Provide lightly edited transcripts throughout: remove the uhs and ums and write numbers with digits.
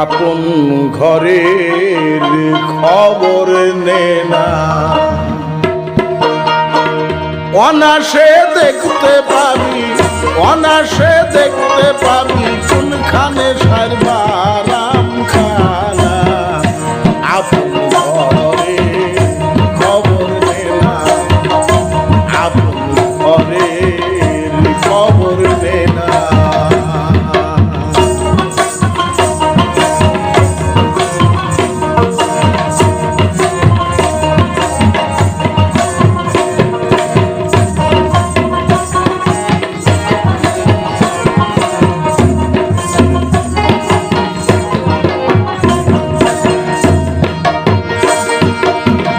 আপন ঘরের খবর নে না, অনাসে দেখতে পাবি, অনাসে দেখতে পাবি কোনখানে সারবারাম খানা। আপন ঘরের খবর নে না, আপন ঘরের খবর নে না।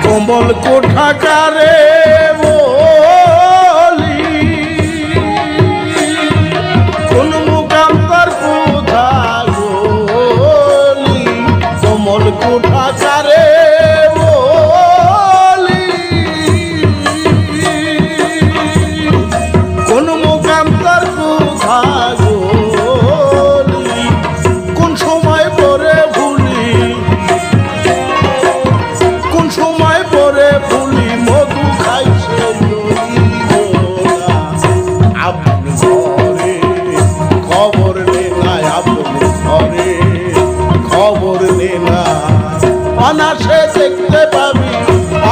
কমল কোঠাকারে বলি, কোন মুকাম তার কোথা বলি। কমল কোঠাকারে বলি, কোন মুকাম তার কোথা বলি। কোন সময় পরে ভুলি, কোন সময় পরে ভুলি মধু খাইছে আপন ঘরে খবর নে না, আপন ঘরে খবর নে না। অনাসে দেখতে পাবি,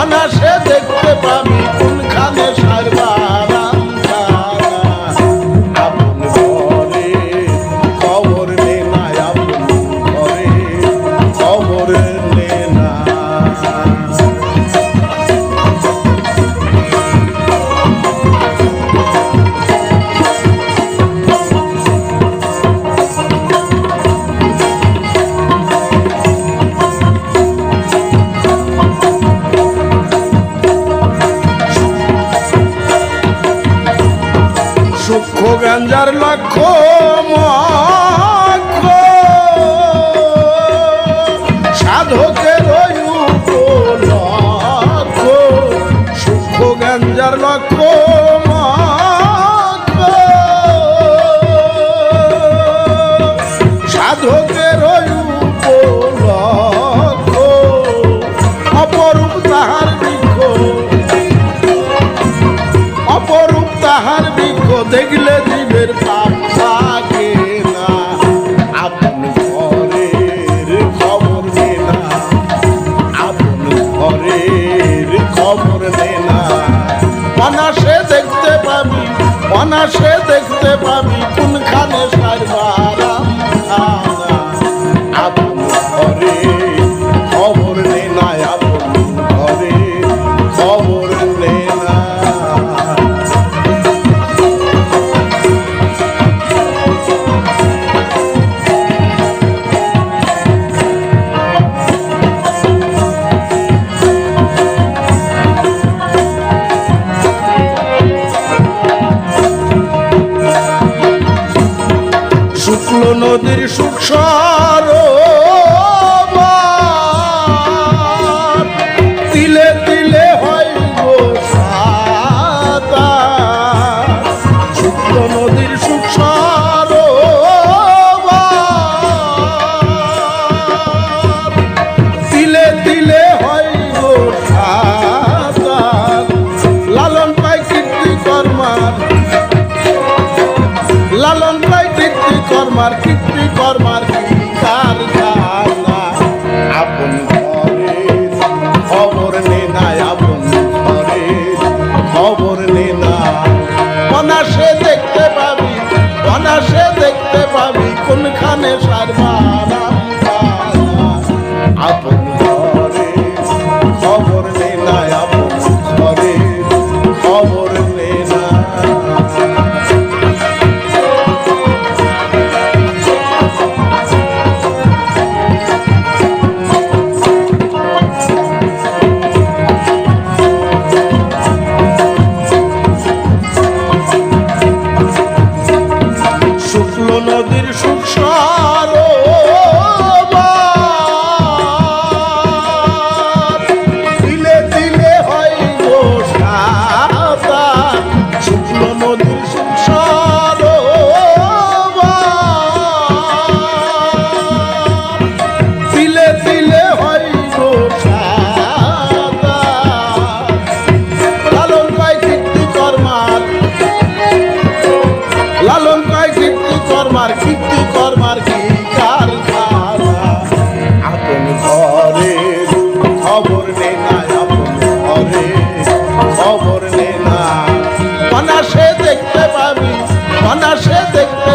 অনাসে দেখতে পাবি কোনখানে সারবারাম খানা। আপন ঘরে খবর নে না, আপন ঘরে খবর নে না। সূক্ষ্ম গাঞ্জার লক্ষ্য মক্ষ, সাধকের উপলক্ষ। সূক্ষ্ম গাঞ্জার লক্ষ্য মক্ষ, সাধকের উপলক্ষ। অপরূপ তাহার বৃক্ষ, অপরূপ তাহার বৃক্ষ দেখলে জীবের পাপ থাকে না। আপন ঘরের খবর নে না, আপন ঘরের খবর নে না। অনাসে দেখতে পাবি, অনাসে দেখতে পাবি কোনখানে সারবারাম খানা। আপন ঘরের খবর নে না, আপন ঘরের খবর নে না। শুক্ল নদীর সুখ সরোবর, তিলে তিলে হয় গো সাঁতার। শুক্ল নদীর সুখ সরোবর, তিলে তিলে হয় গো সাঁতার। লালন পায় কীর্তি কর্মার, লালন পায় কীর্তি কর্মার, কীর্তি কর্মার তার জানা। আপন ঘরের খবর নে না, আপন ঘরের খবর নে না। অনাসে দেখতে পাবি, অনাসে দেখতে পাবি কোনখানে সারবারাম খানা। আপন ঘরের খবর নে না, আপন ঘরের খবর নে না। দেখতে পাবি, অনাসে দেখতে